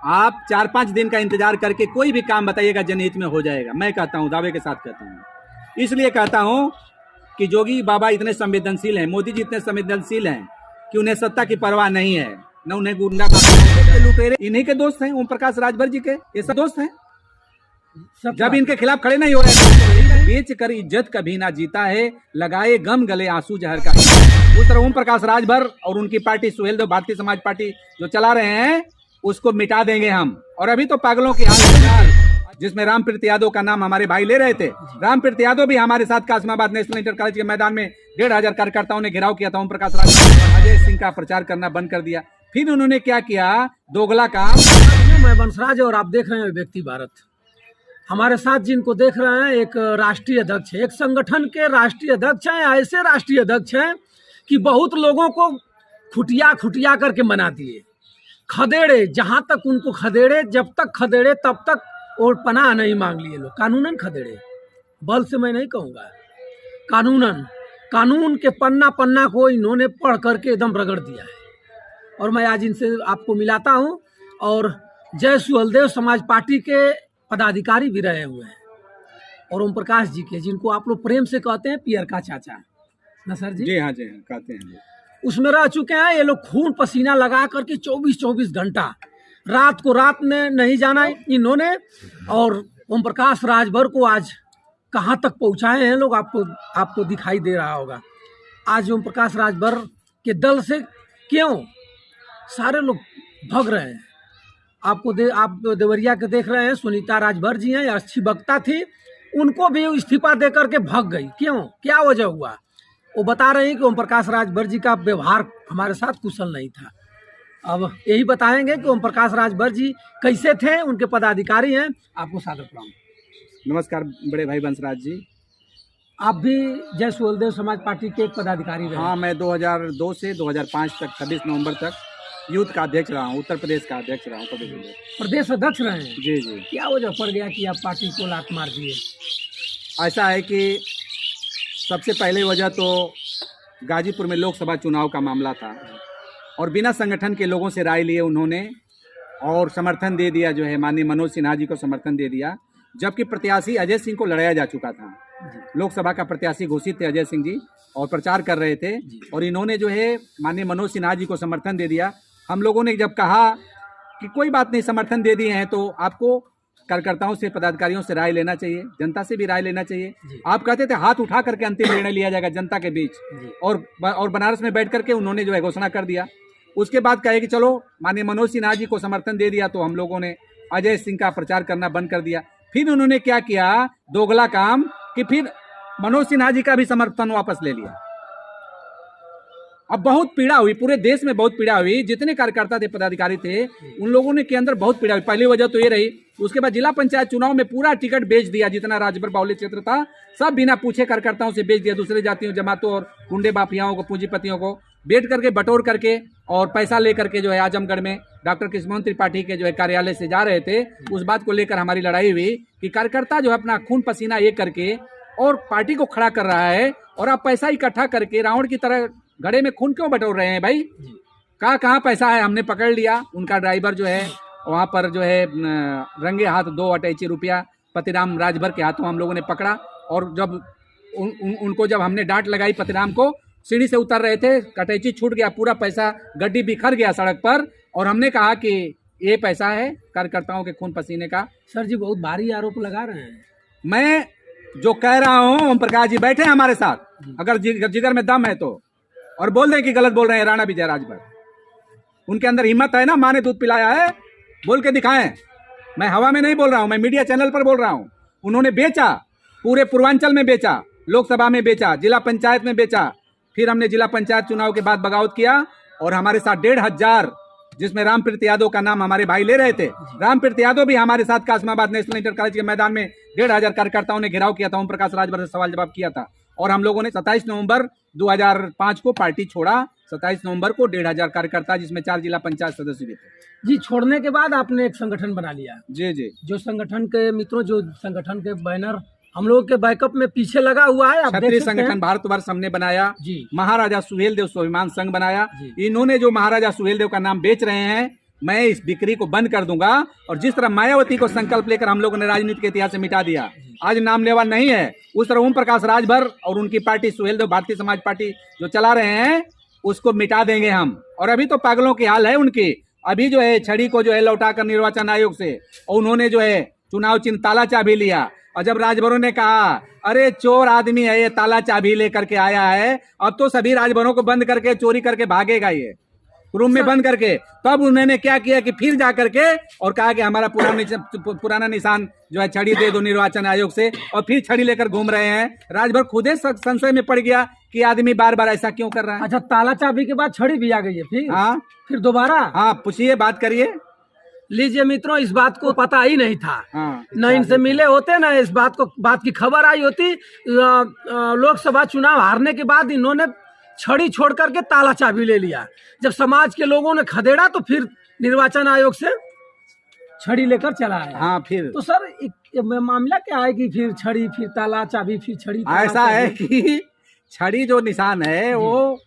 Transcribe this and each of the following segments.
आप 4-5 दिन का इंतजार करके कोई भी काम बताइएगा जनहित में हो जाएगा। मैं कहता हूँ, दावे के साथ कहता हूँ। इसलिए कहता हूँ कि जोगी बाबा इतने संवेदनशील हैं, मोदी जी इतने संवेदनशील हैं कि उन्हें सत्ता की परवाह नहीं है, न उन्हें गुंडा लुटेरे इन्हीं के दोस्त हैं, ओम प्रकाश राजभर जी के ये सब दोस्त हैं। जब इनके खिलाफ खड़े नहीं हो रहे तो बेच कर इज्जत कभी ना जीता है, लगाए गम गले आंसू जहर का। उस तरह ओम प्रकाश राजभर और उनकी पार्टी सुहेलदेव भारतीय समाज पार्टी जो चला रहे हैं उसको मिटा देंगे हम। और अभी तो पागलों की हाल, जिसमें रामप्रीत यादव का नाम हमारे भाई ले रहे थे, रामप्रीत यादव भी हमारे साथ कासिमाबाद नेशनल इंटर कॉलेज के मैदान में 1500 कार्यकर्ताओं ने घेराव किया था। ओम प्रकाश राजभर अजय सिंह का प्रचार करना बंद कर दिया। फिर उन्होंने क्या किया, दोगला काम। मैं वंशराज और आप देख रहे हैं व्यक्ति भारत। हमारे साथ जिनको देख रहे हैं एक राष्ट्रीय अध्यक्ष है, एक संगठन के राष्ट्रीय अध्यक्ष हैं। ऐसे राष्ट्रीय अध्यक्ष हैं कि बहुत लोगों को खुटिया करके मना दिए, खदेड़े, जहां तक उनको खदेड़े, जब तक खदेड़े तब तक और पनाह नहीं मांग लिए लोग। कानूनन खदेड़े, बल से मैं नहीं कहूँगा, कानूनन, कानून के पन्ना पन्ना को इन्होंने पढ़ करके एकदम रगड़ दिया है। और मैं आज इनसे आपको मिलाता हूँ। और जय सुहेलदेव समाज पार्टी के पदाधिकारी भी रहे हुए हैं, और ओम प्रकाश जी के, जिनको आप लोग प्रेम से कहते हैं पियर का चाचा, ना सर जी? जी हाँ कहते हैं। उसमें रह चुके हैं ये लोग, खून पसीना लगा करके 24-24 घंटा, रात को रात में नहीं जाना इन्होंने। और ओम प्रकाश राजभर को आज कहाँ तक पहुँचाए हैं लोग, आपको दिखाई दे रहा होगा। आज ओम प्रकाश राजभर के दल से क्यों सारे लोग भग रहे हैं। आप देवरिया के देख रहे हैं, सुनीता राजभर जी हैं, अच्छी वक्ता थी, उनको भी इस्तीफा दे करके भग गई। क्यों, क्या वजह हुआ? वो बता रहे हैं कि ओम प्रकाश राजभर जी का व्यवहार हमारे साथ कुशल नहीं था। अब यही बताएंगे कि ओम प्रकाश राजभर जी कैसे थे, उनके पदाधिकारी हैं। आपको सादर प्रणाम। नमस्कार बड़े भाई वंशराज जी। आप भी जय सुहेलदेव समाज पार्टी के एक पदाधिकारी रहे? हाँ, मैं 2002 से 2005 तक 26 नवंबर तक यूथ का अध्यक्ष रहा हूँ, उत्तर प्रदेश का अध्यक्ष रहा हूँ। प्रदेश अध्यक्ष रहे हैं? जी जी। क्या वजह पड़ गया कि आप पार्टी को लात मार दिए? ऐसा है कि सबसे पहले वजह तो गाजीपुर में लोकसभा चुनाव का मामला था, और बिना संगठन के लोगों से राय लिए उन्होंने और समर्थन दे दिया, जो है माननीय मनोज सिन्हा जी को समर्थन दे दिया, जबकि प्रत्याशी अजय सिंह को लड़ाया जा चुका था। लोकसभा का प्रत्याशी घोषित थे अजय सिंह जी और प्रचार कर रहे थे, और इन्होंने जो है माननीय मनोज सिन्हा जी को समर्थन दे दिया। हम लोगों ने जब कहा कि कोई बात नहीं, समर्थन दे दिए हैं तो आपको कार्यकर्ताओं से, पदाधिकारियों से राय लेना चाहिए, जनता से भी राय लेना चाहिए। आप कहते थे हाथ उठा करके अंतिम निर्णय लिया जाएगा जनता के बीच, और बनारस में बैठ करके उन्होंने जो है घोषणा कर दिया। उसके बाद कहे कि चलो माननीय मनोज सिन्हा जी को समर्थन दे दिया, तो हम लोगों ने अजय सिंह का प्रचार करना बंद कर दिया। फिर उन्होंने क्या किया, दोगला काम, कि फिर मनोज सिन्हा जी का भी समर्थन वापस ले लिया। अब बहुत पीड़ा हुई, पूरे देश में बहुत पीड़ा हुई, जितने कार्यकर्ता थे, पदाधिकारी थे, उन लोगों ने के अंदर बहुत पीड़ा हुई। पहली वजह तो ये रही, उसके बाद जिला पंचायत चुनाव में पूरा टिकट बेच दिया, जितना राजभर बाहुल्य क्षेत्र था सब बिना पूछे कार्यकर्ताओं से बेच दिया। दूसरे जातियों, जमातों और गुंडे माफियाओं को, पूंजीपतियों को बेच करके, बटोर करके और पैसा लेकर के जो है आजमगढ़ में डॉक्टर कृष्णमोहन त्रिपाठी के जो है कार्यालय से जा रहे थे। उस बात को लेकर हमारी लड़ाई हुई कि कार्यकर्ता जो है अपना खून पसीना एक करके और पार्टी को खड़ा कर रहा है, और आप पैसा इकट्ठा करके रावण की तरह घड़े में खून क्यों बटोर रहे हैं भाई? कहाँ पैसा है? हमने पकड़ लिया। उनका ड्राइवर जो है वहाँ पर जो है रंगे हाथ 2 अटैची रुपया पतिराम राजभर के हाथों हम लोगों ने पकड़ा, और जब उनको जब हमने डांट लगाई, पतिराम को, सीढ़ी से उतर रहे थे, अटैची छूट गया, पूरा पैसा गड्डी बिखर गया सड़क पर, और हमने कहा कि ये पैसा है कार्यकर्ताओं के खून पसीने का। सर जी बहुत भारी आरोप लगा रहे हैं। मैं जो कह रहा हूँ, ओम प्रकाश जी बैठे हैं हमारे साथ, अगर जिगर में दम है तो, और बोल दें कि गलत बोल रहे हैं राणा विजय राजभर, उनके अंदर हिम्मत है ना, माँ ने दूध पिलाया है, बोल के दिखाएं। मैं हवा में नहीं बोल रहा हूं, मैं मीडिया चैनल पर बोल रहा हूं। उन्होंने बेचा, पूरे पूर्वांचल में बेचा, लोकसभा में बेचा, जिला पंचायत में बेचा। फिर हमने जिला पंचायत चुनाव के बाद बगावत किया, और हमारे साथ 1500, जिसमें रामप्रीत यादव का नाम हमारे भाई ले रहे थे, रामप्रीत यादव भी हमारे साथ कासिमाबाद नेशनल इंटर कॉलेज के मैदान में 1500 कार्यकर्ताओं ने घेराव किया था, ओम प्रकाश राजभर से सवाल जवाब किया था, और हम लोगों ने 27 नवंबर 2005 को पार्टी छोड़ा। 27 नवंबर को 1500 कार्यकर्ता, जिसमें 4 जिला पंचायत सदस्य भी थे। जी, छोड़ने के बाद आपने एक संगठन बना लिया? जी जी। जो संगठन के मित्रों, जो संगठन के बैनर हम लोग के बैकअप में पीछे लगा हुआ है, क्षत्रिय संगठन भारतवर्ष हमने बनाया जी। महाराजा सुहेलदेव स्वाभिमान संघ बनाया। इन्होंने जो महाराजा सुहेलदेव का नाम बेच रहे हैं, मैं इस बिक्री को बंद कर दूंगा। और जिस तरह मायावती को संकल्प लेकर हम लोगों ने राजनीति के इतिहास से मिटा दिया, आज नाम लेवा नहीं है, उस तरह ओम प्रकाश राजभर और उनकी पार्टी सुहेलदेव भारतीय समाज पार्टी जो चला रहे हैं उसको मिटा देंगे हम। और अभी तो पागलों की हाल है उनकी। अभी जो है छड़ी को जो है लौटा कर निर्वाचन आयोग से, और उन्होंने जो है चुनाव चिन्ह ताला चाबी लिया। और जब राजभरों ने कहा अरे चोर आदमी है ये, ताला चाबी लेकर के आया है, अब तो सभी राजभरों को बंद करके चोरी करके भागेगा ये, रूम में बंद करके। तब उन्होंने क्या किया कि फिर जा करके और कहा कि हमारा पुराना निशान जो है छड़ी दे दो निर्वाचन आयोग से, और फिर छड़ी लेकर घूम रहे हैं। राजभर खुद ही संशय में पड़ गया कि आदमी बार बार ऐसा क्यों कर रहा है। अच्छा, ताला चाबी के बाद छड़ी भी आ गई है फिर? हाँ, फिर दोबारा? हाँ, पूछिए, बात करिए। लीजिए मित्रों, इस बात को पता ही नहीं था। हाँ, न इनसे मिले होते, न इस बात की खबर आई होती। लोकसभा चुनाव हारने के बाद इन्होंने छड़ी छोड़ करके ताला चाबी ले लिया। जब समाज के लोगों ने खदेड़ा तो फिर निर्वाचन आयोग से छड़ी लेकर चला आया। हाँ, फिर तो सर मामला क्या है कि फिर छड़ी, फिर ताला चाबी, फिर छड़ी? ऐसा है कि छड़ी जो निशान है वो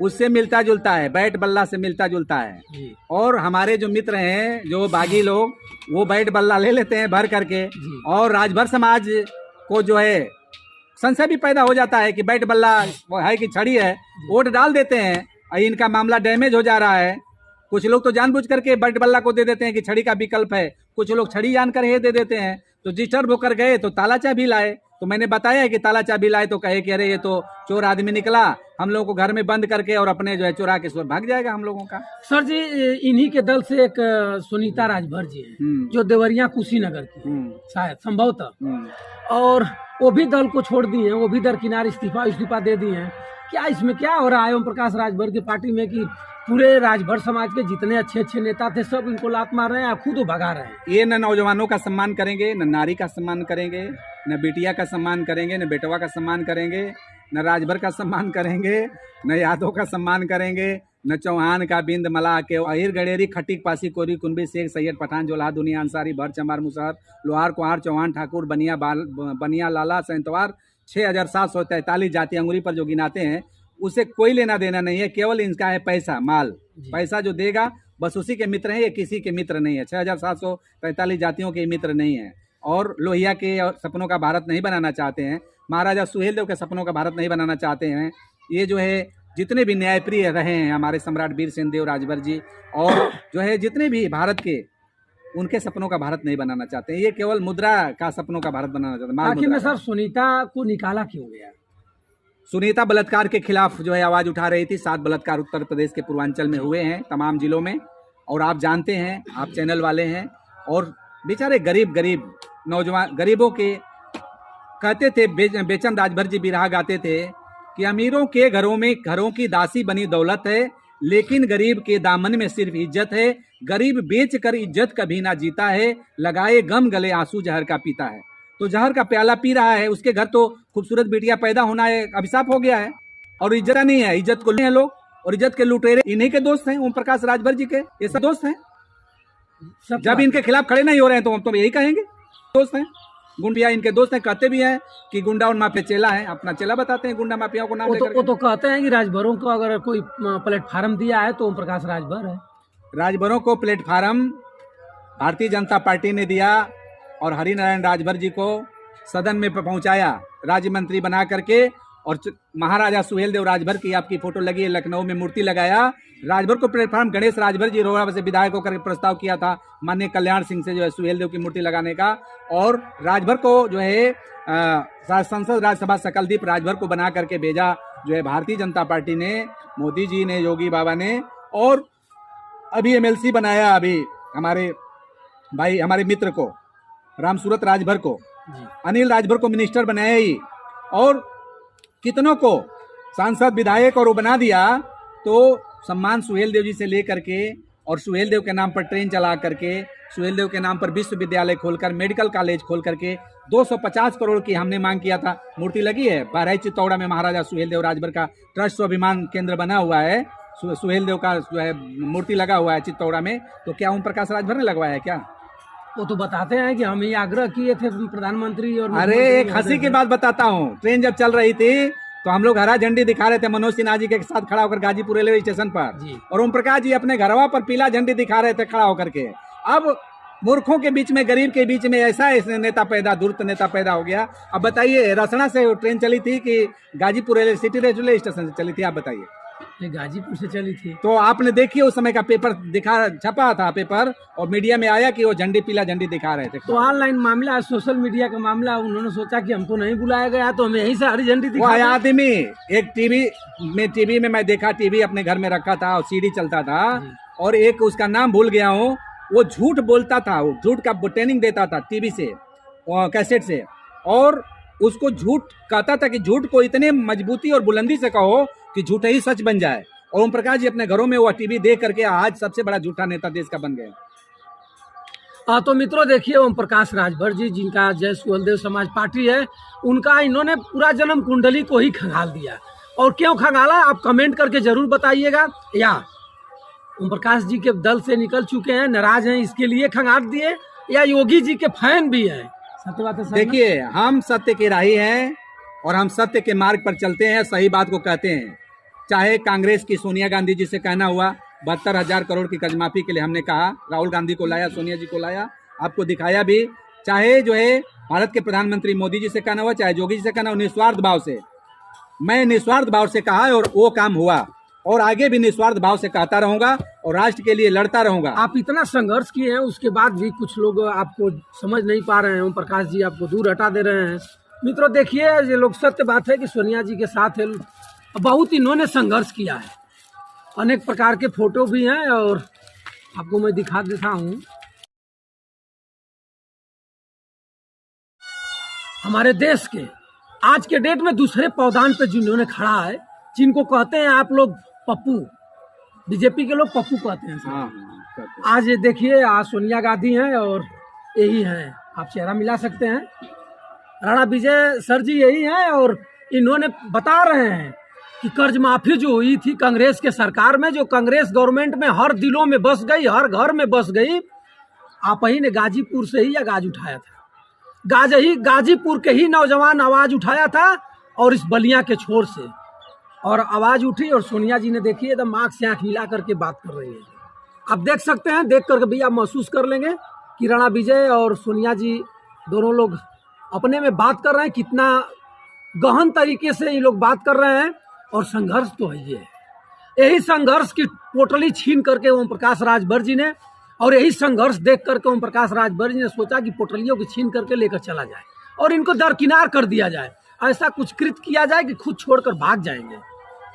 उससे मिलता जुलता है, बैट बल्ला से मिलता जुलता है। और हमारे जो मित्र हैं जो बागी लोग, वो बैट बल्ला ले लेते हैं भर करके, और राजभर समाज को जो है संशय भी पैदा हो जाता है कि बैट बल्ला है कि छड़ी है, वोट डाल देते हैं। इनका मामला डैमेज हो जा रहा है। कुछ लोग तो जानबूझ करके बैट बल्ला को दे देते हैं कि छड़ी का विकल्प है, कुछ लोग छड़ी जानकर ही दे देते हैं। तो डिस्टर्ब होकर गए तो ताला चाबी लाए। तो मैंने बताया कि ताला चाबी लाए तो कहे कि अरे ये तो चोर आदमी निकला, हम लोगों को घर में बंद करके और अपने जो है चुरा के सुर भाग जाएगा हम लोगों का। सर जी, इन्हीं के दल से एक सुनीता राजभर जी हैं जो देवरिया कुशीनगर की, शायद संभवतः, और वो भी दल को छोड़ दी हैं, वो भी दरकिनार इस्तीफा दे दी हैं। क्या इसमें क्या हो रहा है ओम प्रकाश राजभर की पार्टी में कि पूरे राजभर समाज के जितने अच्छे अच्छे नेता थे सब इनको लात मार रहे हैं, खुद भगा रहे हैं? ये न नौजवानों का सम्मान करेंगे, न नारी का सम्मान करेंगे, न बेटिया का सम्मान करेंगे, न बेटवा का सम्मान करेंगे, न राजभर का सम्मान करेंगे, न यादव का सम्मान करेंगे, न चौहान का, बिंद मला के, अहिर गडेरी, खटीक, पासी, कोरी, कुनबी, शेख, सैयद, पठान, जोल्हा, दुनिया, अंसारी, भर, चमार, मुसहर, लोहार, कुहार, चौहान, ठाकुर, बनिया, लाला, सैंतवार, 6,743 जाति अंगुरी पर जो गिनाते हैं उसे कोई लेना देना नहीं है। केवल इनका है पैसा, माल, पैसा जो देगा बस उसी के मित्र हैं, ये किसी के मित्र नहीं है। 6,743 जातियों के मित्र नहीं है। और लोहिया के सपनों का भारत नहीं बनाना चाहते हैं, महाराजा सुहेलदेव के सपनों का भारत नहीं बनाना चाहते हैं। ये जो है जितने भी न्यायप्रिय रहे हैं हमारे सम्राट वीर सेनदेव राजभर जी, और जो है जितने भी भारत के, उनके सपनों का भारत नहीं बनाना चाहते हैं। ये केवल मुद्रा का सपनों का भारत बनाना चाहते हैं। आखिर में सर सुनीता को निकाला क्यों गया? सुनीता बलात्कार के खिलाफ जो है आवाज उठा रही थी। 7 बलात्कार उत्तर प्रदेश के पूर्वांचल में हुए हैं, तमाम जिलों में, और आप जानते हैं, आप चैनल वाले हैं। और बेचारे गरीब नौजवान गरीबों के कहते थे, बेचन राजभर जी बिरहा गाते थे कि अमीरों के घरों में घरों की दासी बनी दौलत है, लेकिन गरीब के दामन में सिर्फ इज्जत है। गरीब बेच कर इज्जत कभी ना जीता है, लगाए गम गले आंसू जहर का पीता है। तो जहर का प्याला पी रहा है, उसके घर तो खूबसूरत बेटियां पैदा होना है अभिशाप हो गया है, और इज्जत नहीं है, इज्जत को ले हैं लोग, और इज्जत के लुटेरे इन्हीं के दोस्त हैं, ओम प्रकाश राजभर जी के ये सब दोस्त हैं। जब इनके खिलाफ खड़े नहीं हो रहे हैं तो हम तो यही कहेंगे दोस्त हैं, गुंडिया इनके दोस्त हैं। कहते भी हैं कि गुंडा और माफिया चेला है, अपना चेला बताते हैं गुंडा माफियाओं को नाम लेकर। वो तो कहते हैं कि राजभरों को अगर कोई प्लेटफार्म दिया है तो ओम प्रकाश राजभर है। राजभरों को प्लेटफार्म भारतीय जनता पार्टी ने दिया, और हरिनारायण राजभर जी को सदन में पहुंचाया राज्य मंत्री बना करके, और महाराजा सुहेलदेव राजभर की आपकी फोटो लगी है, लखनऊ में मूर्ति लगाया। राजभर को प्लेटफार्म गणेश राजभर जी रोहड़ा से विधायक होकर प्रस्ताव किया था माननीय कल्याण सिंह से जो है सुहेलदेव की मूर्ति लगाने का, और राजभर को जो है संसद राज्यसभा सकलदीप राजभर को बना करके भेजा जो है भारतीय जनता पार्टी ने, मोदी जी ने, योगी बाबा ने। और अभी MLC बनाया, अभी हमारे भाई हमारे मित्र को, रामसूरत राजभर को, अनिल राजभर को मिनिस्टर बनाया ही, और कितनों को सांसद विधायक और वो बना दिया। तो सम्मान सुहेलदेव जी से लेकर के, और सुहेलदेव के नाम पर ट्रेन चला करके, सुहेलदेव के नाम पर विश्वविद्यालय खोलकर, मेडिकल कॉलेज खोल करके 250 करोड़ की हमने मांग किया था। मूर्ति लगी है बहराइच चित्तौड़ा में, महाराजा सुहेलदेव राजभर का ट्रस्ट स्वाभिमान केंद्र बना हुआ है, सुहेलदेव का जो है मूर्ति लगा हुआ है चित्तौड़ा में। तो क्या ओम प्रकाश राजभर ने लगवाया है क्या? वो तो बताते हैं कि हम ये आग्रह किए थे प्रधानमंत्री और। अरे एक हंसी की बात बताता हूँ, ट्रेन जब चल रही थी तो हम लोग हरा झंडी दिखा रहे थे मनोज सिन्हा जी के साथ खड़ा होकर गाजीपुर रेलवे स्टेशन पर, जी। और ओम प्रकाश जी अपने घरवा पर पीला झंडी दिखा रहे थे खड़ा होकर के। अब मूर्खों के बीच में, गरीब के बीच में ऐसा नेता पैदा, धूर्त नेता पैदा हो गया। अब बताइए, रसना से ट्रेन चली थी कि गाजीपुर सिटी रेलवे स्टेशन से चली थी, आप बताइए। ये गाजीपुर से चली थी। तो आपने देखिए उस समय का पेपर छपा था पेपर, और मीडिया में आया कि वो झंडी, पीला झंडी दिखा रहे थे। तो ऑनलाइन मामला, सोशल मीडिया का मामला, उन्होंने सोचा कि हमको नहीं बुलाया गया तो हमें यहीं से हरी झंडी वो दिखा दें। आदमी एक टीवी में मैं देखा, टीवी अपने घर में रखा था और सीडी चलता था, और एक उसका नाम भूल गया हूँ, वो झूठ बोलता था, वो झूठ का ट्रेनिंग देता था टीवी से, कैसेट से, और उसको झूठ कहता था कि झूठ को इतने मजबूती और बुलंदी से कहो कि झूठ ही सच बन जाए। और ओम प्रकाश जी अपने घरों में वो टीवी देख करके आज सबसे बड़ा झूठा नेता देश का बन गए। तो मित्रों देखिए, ओम प्रकाश राजभर जी, जिनका जय सुहलदेव समाज पार्टी है, उनका इन्होंने पूरा जन्म कुंडली को ही खंगाल दिया। और क्यों खंगाला, आप कमेंट करके जरूर बताइएगा। या ओम प्रकाश जी के दल से निकल चुके हैं, नाराज हैं, इसके लिए खंगाल दिए, या योगी जी के फैन भी हैं? सत्य बात है सर। देखिए, हम सत्य के राही हैं और हम सत्य के मार्ग पर चलते हैं, सही बात को कहते हैं। चाहे कांग्रेस की सोनिया गांधी जी से कहना हुआ 72,000 करोड़ की कर्ज माफी के लिए, हमने कहा राहुल गांधी को लाया, सोनिया जी को लाया, आपको दिखाया भी। चाहे जो है भारत के प्रधानमंत्री मोदी जी से कहना हुआ, चाहे योगी जी से कहना हुआ, निस्वार्थ भाव से, मैं निस्वार्थ भाव से कहा और वो काम हुआ, और आगे भी निस्वार्थ भाव से कहता रहूंगा और राष्ट्र के लिए लड़ता रहूंगा। आप इतना संघर्ष किए हैं, उसके बाद भी कुछ लोग आपको समझ नहीं पा रहे हैं, ओम प्रकाश जी आपको दूर हटा दे रहे हैं। मित्रों देखिए, ये लोग, सत्य बात है कि सोनिया जी के साथ है, बहुत इन्होंने संघर्ष किया है, अनेक प्रकार के फोटो भी हैं, और आपको मैं दिखा देता हूँ। हमारे देश के आज के डेट में दूसरे पौधान पे जिन्होंने खड़ा है, जिनको कहते हैं आप लोग पप्पू, बीजेपी के लोग पप्पू कहते हैं। आज ये देखिए, आज सोनिया गांधी हैं और यही हैं, आप चेहरा मिला सकते हैं, राणा विजय सर जी यही हैं, और इन्होंने बता रहे हैं कि कर्ज माफी जो हुई थी कांग्रेस के सरकार में, जो कांग्रेस गवर्नमेंट में हर दिलों में बस गई, हर घर में बस गई, आप ही ने गाजीपुर से ही आवाज उठाया था, गाजीपुर के ही नौजवान आवाज उठाया था, और इस बलिया के छोर से, और आवाज उठी, और सोनिया जी ने देखिए एकदम आँख से आँख मिला करके बात कर रही है। आप देख सकते हैं, देख करके भी आप महसूस कर लेंगे कि राणा विजय और सोनिया जी दोनों लोग अपने में बात कर रहे हैं, कितना गहन तरीके से ये लोग बात कर रहे हैं। और संघर्ष तो है ये, यही संघर्ष की पोटली छीन करके ओम प्रकाश राजभर जी ने, और यही संघर्ष देख करके ओम प्रकाश राजभर जी ने सोचा कि पोटलियों की छीन करके लेकर चला जाए और इनको दरकिनार कर दिया जाए, ऐसा कुछ कृत किया जाए कि खुद छोड़कर भाग जाएंगे।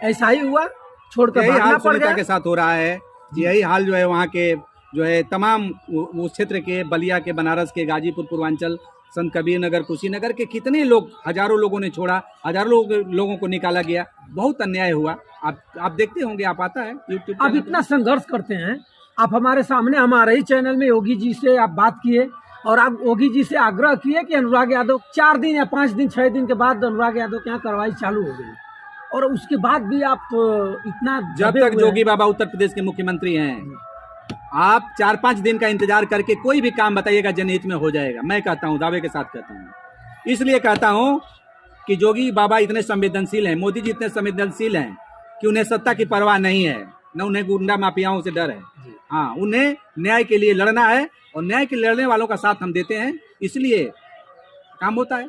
ऐसा ही हुआ, छोड़कर भागना पड़ गया। के साथ हो रहा है, यही हाल जो है वहाँ के जो है तमाम उस क्षेत्र के, बलिया के, बनारस के, गाजीपुर, पूर्वांचल, संत कबीर नगर, कुशीनगर के कितने लोग, हजारों लोगों ने छोड़ा, हजारों लोगों को निकाला गया, बहुत अन्याय हुआ। आप देखते होंगे, आप आता है यूट्यूब। आप इतना संघर्ष करते हैं, आप हमारे सामने हमारे ही चैनल में योगी जी से आप बात किए, और आप योगी जी से आग्रह किए कि अनुराग यादव 4 दिन या 5 दिन 6 दिन के बाद अनुराग यादव के यहाँ कार्रवाई चालू हो गई, और उसके बाद भी आप इतना, जब तक जोगी बाबा उत्तर प्रदेश के मुख्यमंत्री हैं, आप 4-5 दिन का इंतजार करके कोई भी काम बताइएगा जनहित में हो जाएगा। मैं कहता हूँ, दावे के साथ कहता हूँ। इसलिए कहता हूँ कि जोगी बाबा इतने संवेदनशील हैं, मोदी जी इतने संवेदनशील हैं कि उन्हें सत्ता की परवाह नहीं है, न उन्हें गुंडा माफियाओं से डर है। हाँ, उन्हें न्याय के लिए लड़ना है, और न्याय के लड़ने वालों का साथ हम देते हैं, इसलिए काम होता है।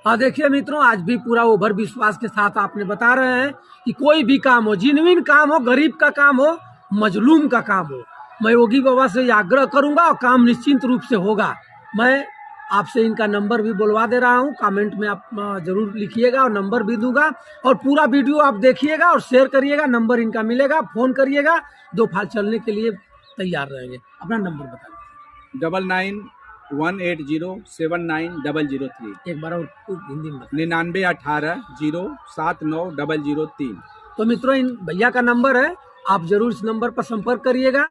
हाँ देखिए मित्रों, आज भी पूरा ओवर विश्वास के साथ आपने बता रहे हैं कि कोई भी काम हो, जिन्विन काम हो, गरीब का काम हो, मजलूम का काम हो, मैं योगी बाबा से आग्रह करूंगा और काम निश्चिंत रूप से होगा। मैं आपसे इनका नंबर भी बुलवा दे रहा हूं, कमेंट में आप जरूर लिखिएगा और नंबर भी दूंगा, और पूरा वीडियो आप देखिएगा और शेयर करिएगा, नंबर इनका मिलेगा, फोन करिएगा, 2 फाल चलने के लिए तैयार रहेंगे। अपना नंबर बता दीजिए। 9918079003। एक बार और हिंदी में 9918079003। तो मित्रों, इन भैया का नंबर है, आप जरूर इस नंबर पर संपर्क करिएगा।